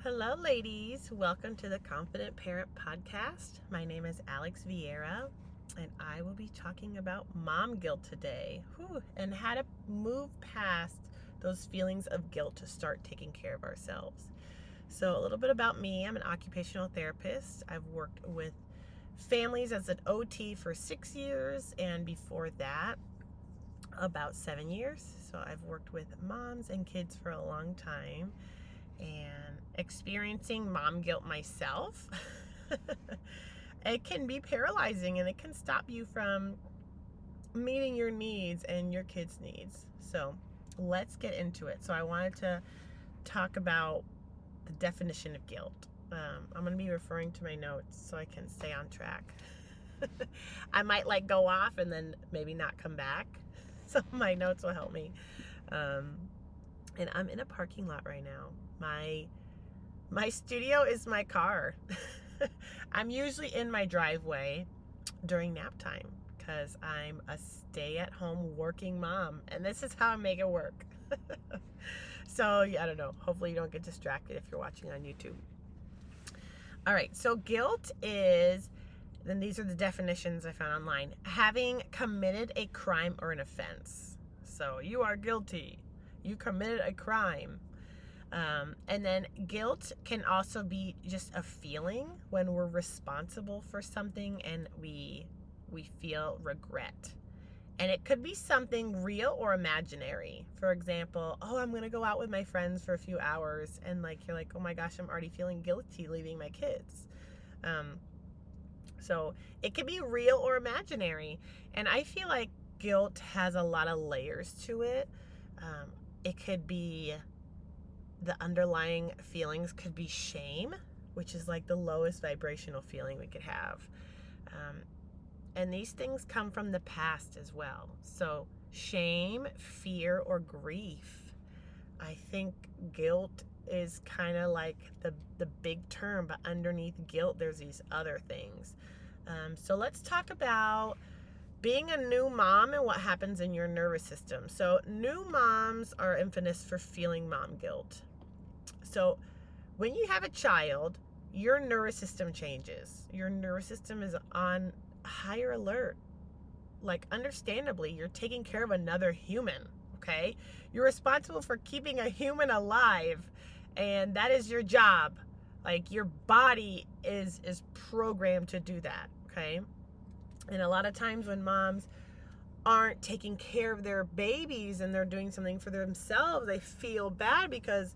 Hello, ladies. Welcome to the Confident Parent Podcast. My name is Alex Vieira, and I will be talking about mom guilt today and how to move past those feelings of guilt to start taking care of ourselves. So, a little bit about me. I'm an occupational therapist. I've worked with families as an OT for 6 years, and before that, about 7 years. So, I've worked with moms and kids for a long time. And experiencing mom guilt myself, it can be paralyzing and it can stop you from meeting your needs and your kids' needs. So let's get into it. So I wanted to talk about the definition of guilt. I'm going to be referring to my notes so I can stay on track. I might go off and then maybe not come back. So my notes will help me. And I'm in a parking lot right now. My studio is my car. I'm usually in my driveway during nap time because I'm a stay-at-home working mom, and this is how I make it work. So, I don't know. Hopefully you don't get distracted if you're watching on YouTube. All right, so guilt is, then these are the definitions I found online, having committed a crime or an offense. So you are guilty. You committed a crime. And then guilt can also be just a feeling when we're responsible for something and we feel regret. And it could be something real or imaginary. For example, I'm going to go out with my friends for a few hours, and you're like, oh my gosh, I'm already feeling guilty leaving my kids. So it could be real or imaginary. And I feel like guilt has a lot of layers to it. It could be, the underlying feelings could be shame, which is the lowest vibrational feeling we could have. And these things come from the past as well. So shame, fear, or grief. I think guilt is kind of like the big term, but underneath guilt, there's these other things. So let's talk about being a new mom and what happens in your nervous system. So new moms are infamous for feeling mom guilt. So when you have a child, your nervous system changes. Your nervous system is on higher alert. Understandably, you're taking care of another human, okay? You're responsible for keeping a human alive, and that is your job. Your body is programmed to do that, okay? And a lot of times when moms aren't taking care of their babies and they're doing something for themselves, they feel bad because,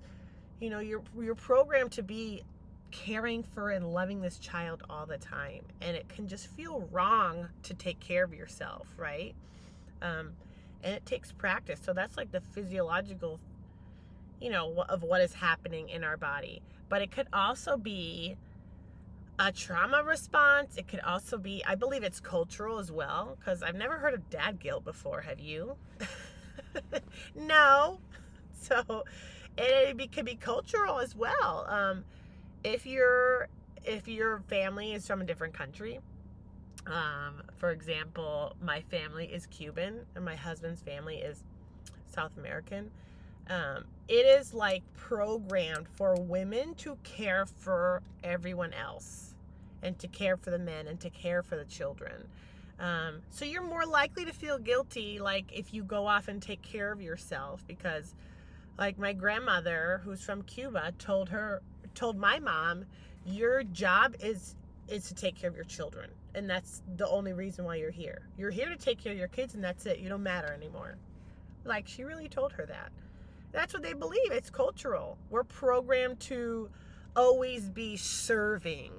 you're programmed to be caring for and loving this child all the time. And it can just feel wrong to take care of yourself, right? And it takes practice. So that's the physiological, of what is happening in our body. But it could also be a trauma response. It could also be, I believe it's cultural as well, because I've never heard of dad guilt before. Have you? No. So it could be cultural as well. If your family is from a different country, for example, my family is Cuban and my husband's family is South American. It is programmed for women to care for everyone else and to care for the men and to care for the children. So you're more likely to feel guilty if you go off and take care of yourself, because my grandmother, who's from Cuba, told my mom, your job is to take care of your children, and that's the only reason why you're here. You're here to take care of your kids, and that's it. You don't matter anymore. She really told her that. That's what they believe. It's cultural. We're programmed to always be serving.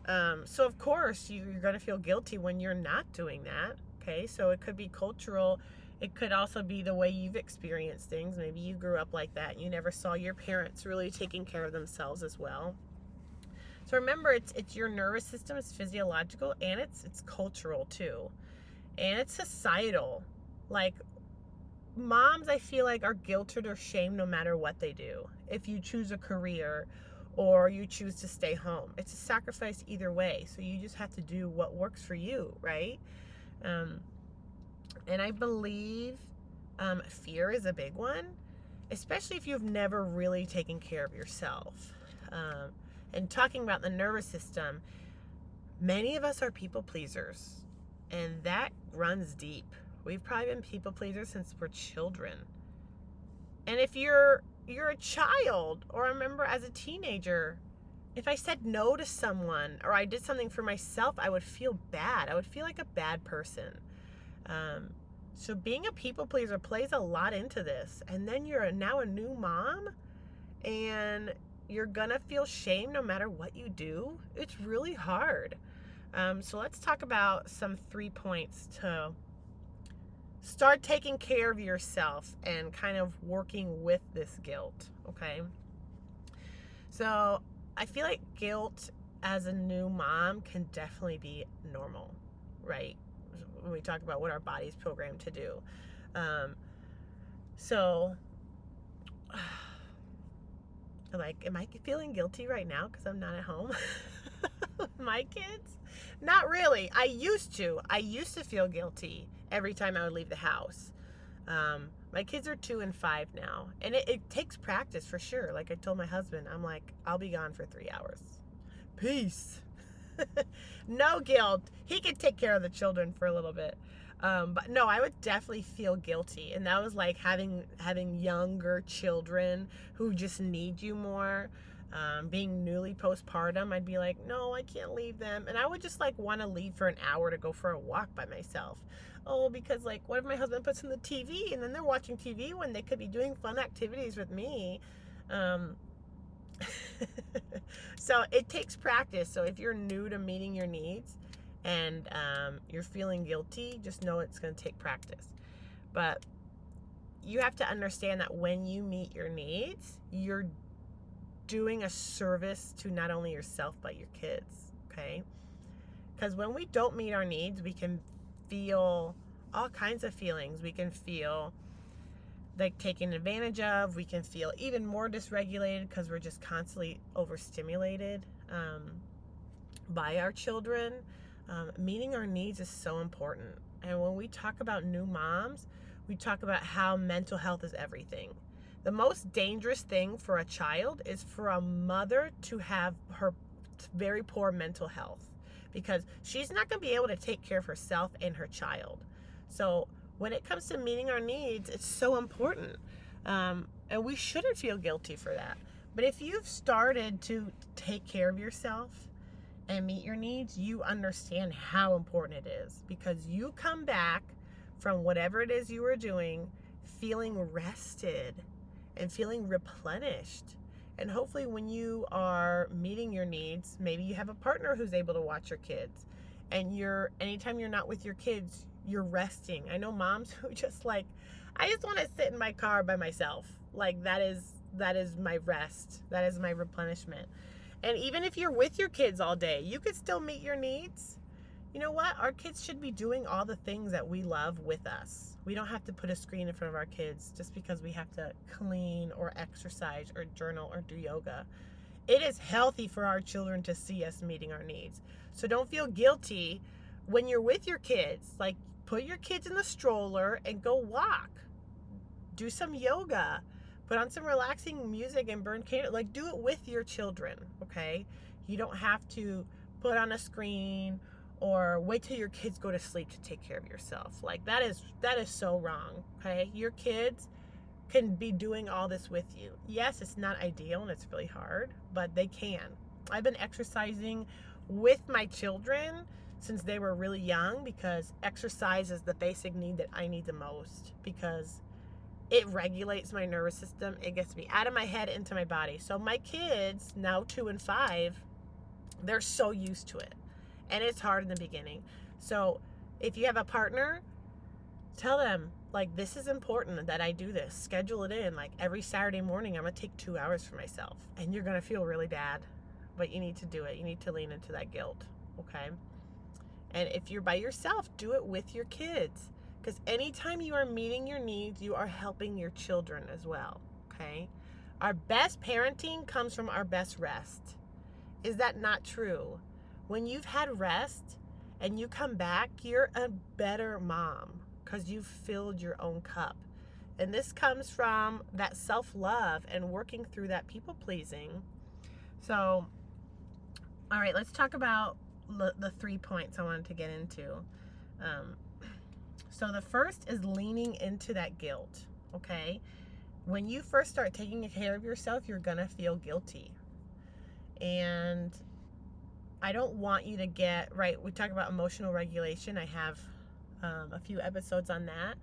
So of course you're going to feel guilty when you're not doing that. Okay, so it could be cultural. It could also be the way you've experienced things. Maybe you grew up like that and you never saw your parents really taking care of themselves as well. So remember, it's your nervous system, it's physiological, and it's cultural too. And it's societal. Moms, I feel are guilted or shamed no matter what they do. If you choose a career or you choose to stay home, it's a sacrifice either way. So you just have to do what works for you, right? And I believe fear is a big one, especially if you've never really taken care of yourself. And talking about the nervous system, many of us are people pleasers, and that runs deep. We've probably been people pleasers since we're children. And if you're a child, or I remember as a teenager, if I said no to someone or I did something for myself, I would feel bad. I would feel like a bad person. So being a people pleaser plays a lot into this. And then you're now a new mom, and you're gonna feel shame no matter what you do. It's really hard. So let's talk about some 3 points to start taking care of yourself and kind of working with this guilt, okay? So I feel like guilt as a new mom can definitely be normal, right? When we talk about what our body's programmed to do. So, like, am I feeling guilty right now because I'm not at home with my kids? Not really. I used to feel guilty every time I would leave the house. My kids are 2 and 5 now, and it takes practice for sure. Like I told my husband, I'm like, I'll be gone for 3 hours. Peace. No guilt. He could take care of the children for a little bit. But no, I would definitely feel guilty. And that was like having younger children who just need you more. Being newly postpartum, I'd be like, no, I can't leave them. And I would just like want to leave for an hour to go for a walk by myself. Oh, because like, what if my husband puts in the TV and then they're watching TV when they could be doing fun activities with me? So it takes practice. So if you're new to meeting your needs and you're feeling guilty, just know it's going to take practice. But you have to understand that when you meet your needs, you're doing a service to not only yourself but your kids, okay? Because when we don't meet our needs, we can feel all kinds of feelings. We can feel like taken advantage of. We can feel even more dysregulated because we're just constantly overstimulated by our children. Meeting our needs is so important. And when we talk about new moms, we talk about how mental health is everything. The most dangerous thing for a child is for a mother to have her very poor mental health, because she's not going to be able to take care of herself and her child. So when it comes to meeting our needs, it's so important. And we shouldn't feel guilty for that. But if you've started to take care of yourself and meet your needs, you understand how important it is, because you come back from whatever it is you were doing feeling rested and feeling replenished. And hopefully when you are meeting your needs, maybe you have a partner who's able to watch your kids, and anytime you're not with your kids, you're resting. I know moms who just like, I just want to sit in my car by myself. Like that is my rest. That is my replenishment. And even if you're with your kids all day, you could still meet your needs. You know what? Our kids should be doing all the things that we love with us. We don't have to put a screen in front of our kids just because we have to clean or exercise or journal or do yoga. It is healthy for our children to see us meeting our needs. So don't feel guilty when you're with your kids. Like, put your kids in the stroller and go walk. Do some yoga. Put on some relaxing music and burn candles. Like, do it with your children, okay? You don't have to put on a screen or wait till your kids go to sleep to take care of yourself. Like, that is so wrong, okay? Your kids can be doing all this with you. Yes, it's not ideal and it's really hard, but they can. I've been exercising with my children since they were really young, because exercise is the basic need that I need the most, because it regulates my nervous system. It gets me out of my head into my body. So my kids, now 2 and 5, they're so used to it. And it's hard in the beginning. So if you have a partner, tell them, like, this is important that I do this. Schedule it in. Like, every Saturday morning, I'm going to take 2 hours for myself. And you're going to feel really bad, but you need to do it. You need to lean into that guilt, okay? And if you're by yourself, do it with your kids. Because anytime you are meeting your needs, you are helping your children as well, okay? Our best parenting comes from our best rest. Is that not true? When you've had rest and you come back, you're a better mom because you've filled your own cup. And this comes from that self-love and working through that people-pleasing So, all right, let's talk about the 3 points I wanted to get into. Um, so the first is leaning into that guilt, okay? When you first start taking care of yourself, you're gonna feel guilty. And I don't want you to get, right, we talk about emotional regulation. I have a few episodes on that.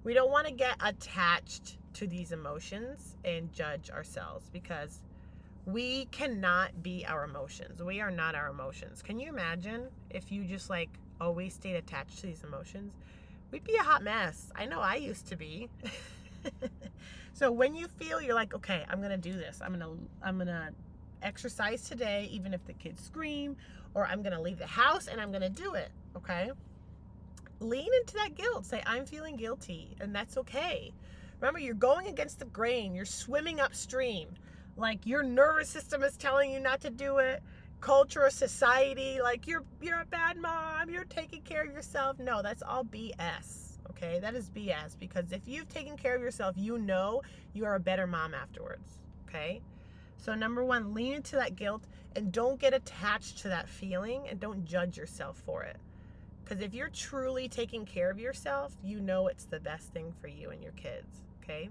We don't want to get attached to these emotions and judge ourselves, because we cannot be our emotions. We are not our emotions. Can you imagine if you just like always stayed attached to these emotions? We'd be a hot mess. I know I used to be. So when you feel you're like, okay, I'm going to do this. I'm going to exercise today, even if the kids scream, or I'm going to leave the house and I'm going to do it. Okay? Lean into that guilt. Say, I'm feeling guilty, and that's okay. Remember, you're going against the grain. You're swimming upstream. Like, your nervous system is telling you not to do it. Culture or society, like, you're a bad mom. You're taking care of yourself. No, that's all BS. Okay? That is BS, because if you've taken care of yourself, you know you are a better mom afterwards. Okay? So number one, lean into that guilt and don't get attached to that feeling, and don't judge yourself for it. Because if you're truly taking care of yourself, you know it's the best thing for you and your kids, okay?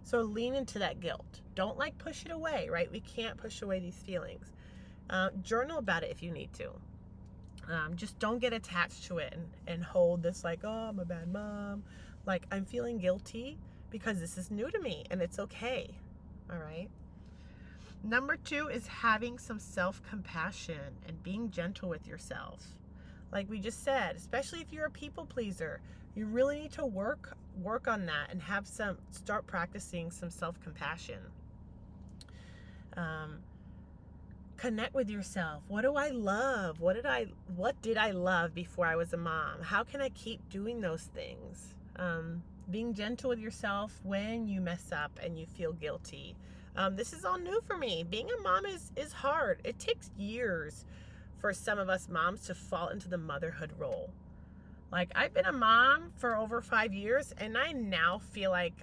So lean into that guilt. Don't like push it away, right? We can't push away these feelings. Journal about it if you need to. Just don't get attached to it and hold this like, oh, I'm a bad mom. Like, I'm feeling guilty because this is new to me, and it's okay, all right? Number two is having some self-compassion and being gentle with yourself. Like we just said, especially if you're a people pleaser, you really need to work on that and start practicing some self-compassion. Connect with yourself. What do I love? What did I love before I was a mom? How can I keep doing those things? Being gentle with yourself when you mess up and you feel guilty. This is all new for me. Being a mom is hard. It takes years for some of us moms to fall into the motherhood role. Like, I've been a mom for over 5 years, and I now feel like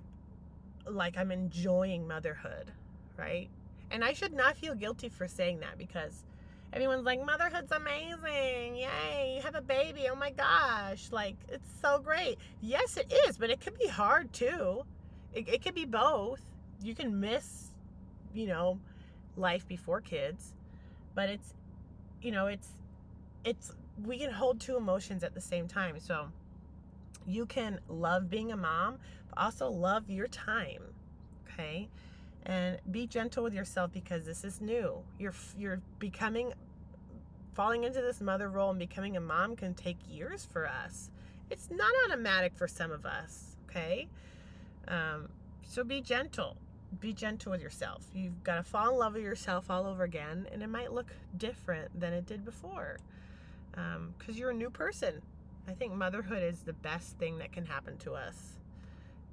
I'm enjoying motherhood, right? And I should not feel guilty for saying that, because everyone's like, motherhood's amazing. Yay, you have a baby. Oh my gosh. Like, it's so great. Yes, it is, but it could be hard too. It could be both. You can miss, life before kids, but it's we can hold two emotions at the same time. So you can love being a mom, but also love your time, okay? And be gentle with yourself, because this is new. You're falling into this mother role, and becoming a mom can take years for us. It's not automatic for some of us, okay? So be gentle. Be gentle with yourself. You've got to fall in love with yourself all over again, and it might look different than it did before, because you're a new person. I think motherhood is the best thing that can happen to us.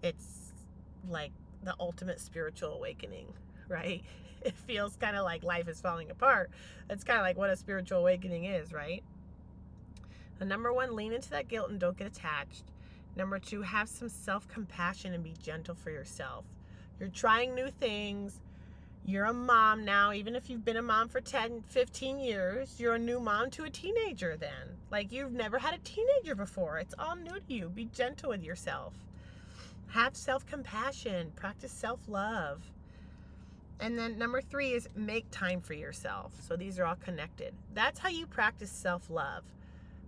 It's like the ultimate spiritual awakening, right? It feels kind of like life is falling apart. That's kind of like what a spiritual awakening is, right? And number one, lean into that guilt and don't get attached. Number two, have some self-compassion and be gentle for yourself. You're trying new things. You're a mom now. Even if you've been a mom for 10, 15 years, you're a new mom to a teenager then. Like, you've never had a teenager before. It's all new to you. Be gentle with yourself. Have self-compassion. Practice self-love. And then number three is make time for yourself. So these are all connected. That's how you practice self-love.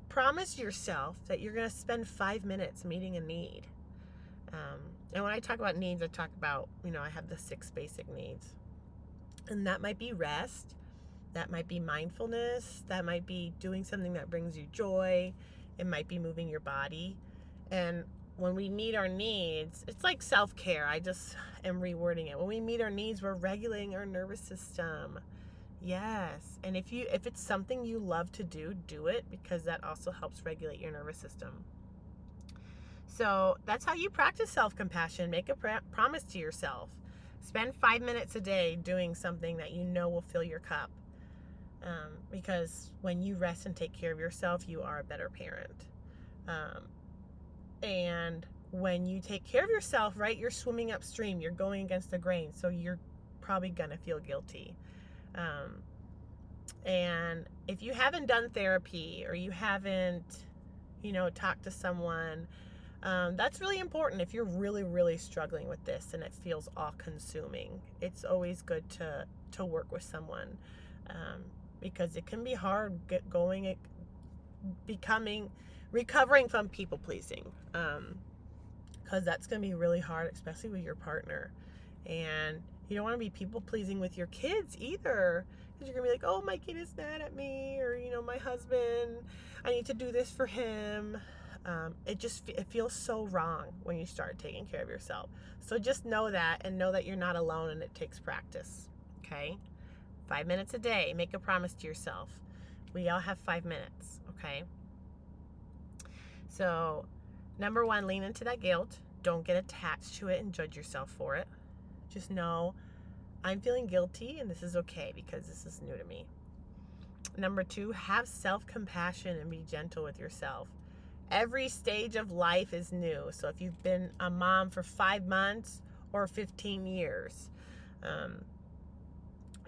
Promise yourself that you're going to spend 5 minutes meeting a need. And when I talk about needs, I talk about, I have the 6 basic needs. And that might be rest. That might be mindfulness. That might be doing something that brings you joy. It might be moving your body. And when we meet our needs, it's like self-care. I just am rewording it. When we meet our needs, we're regulating our nervous system. Yes. And if it's something you love to do, do it, because that also helps regulate your nervous system. So that's how you practice self-compassion. Make a promise to yourself. Spend 5 minutes a day doing something that you know will fill your cup. Because when you rest and take care of yourself, you are a better parent. And when you take care of yourself, right, you're swimming upstream. You're going against the grain. So you're probably going to feel guilty. And if you haven't done therapy or you haven't, talked to someone, that's really important. If you're really, really struggling with this and it feels all-consuming, it's always good to work with someone, because it can be hard recovering from people pleasing, because that's going to be really hard, especially with your partner. And you don't want to be people pleasing with your kids either, because you're going to be like, oh, my kid is mad at me, or my husband, I need to do this for him. It feels so wrong when you start taking care of yourself. So just know that, and know that you're not alone, and it takes practice. Okay? 5 minutes a day. Make a promise to yourself. We all have 5 minutes. Okay? So, number 1, lean into that guilt. Don't get attached to it and judge yourself for it. Just know, I'm feeling guilty, and this is okay because this is new to me. Number 2, have self-compassion and be gentle with yourself. Every stage of life is new. So if you've been a mom for 5 months or 15 years,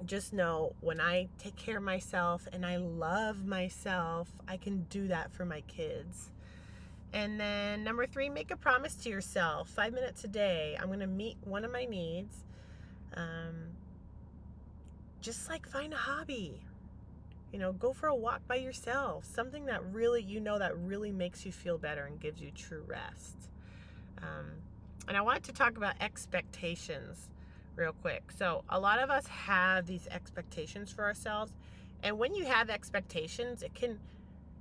just know, when I take care of myself and I love myself, I can do that for my kids. And then number 3, make a promise to yourself. 5 minutes a day, I'm going to meet one of my needs. Just like find a hobby. Go for a walk by yourself. Something that really, that really makes you feel better and gives you true rest. And I want to talk about expectations real quick. So a lot of us have these expectations for ourselves. And when you have expectations,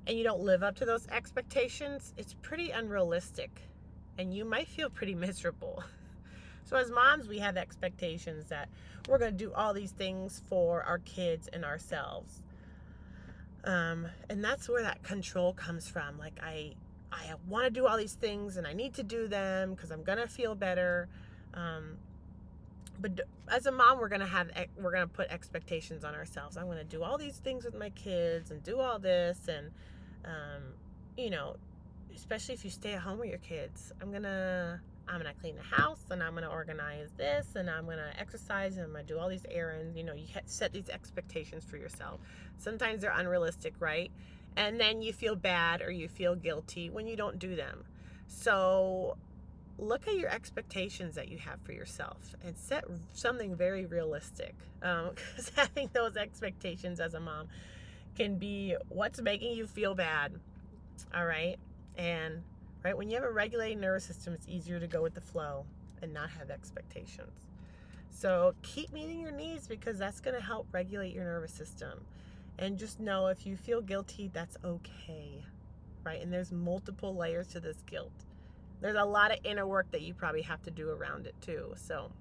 and you don't live up to those expectations, it's pretty unrealistic. And you might feel pretty miserable. So as moms, we have expectations that we're going to do all these things for our kids and ourselves. And that's where that control comes from. Like, I want to do all these things and I need to do them because I'm going to feel better. But as a mom, we're going to put expectations on ourselves. I'm going to do all these things with my kids and do all this. And, especially if you stay at home with your kids, I'm going to clean the house, and I'm going to organize this, and I'm going to exercise, and I'm going to do all these errands. You set these expectations for yourself. Sometimes they're unrealistic, right? And then you feel bad or you feel guilty when you don't do them. So look at your expectations that you have for yourself and set something very realistic. Because having those expectations as a mom can be what's making you feel bad. All right? And right, when you have a regulated nervous system, it's easier to go with the flow and not have expectations. So keep meeting your needs, because that's going to help regulate your nervous system. And just know, if you feel guilty, that's okay, right? And there's multiple layers to this guilt. There's a lot of inner work that you probably have to do around it too. So,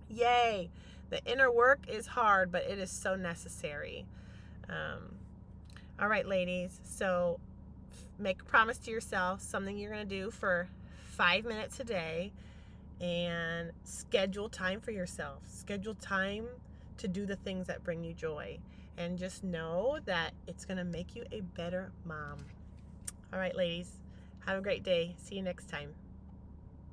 yay! The inner work is hard, but it is so necessary. All right, ladies. So make a promise to yourself, something you're going to do for 5 minutes a day, and schedule time for yourself. Schedule time to do the things that bring you joy. And just know that it's going to make you a better mom. All right, ladies. Have a great day. See you next time.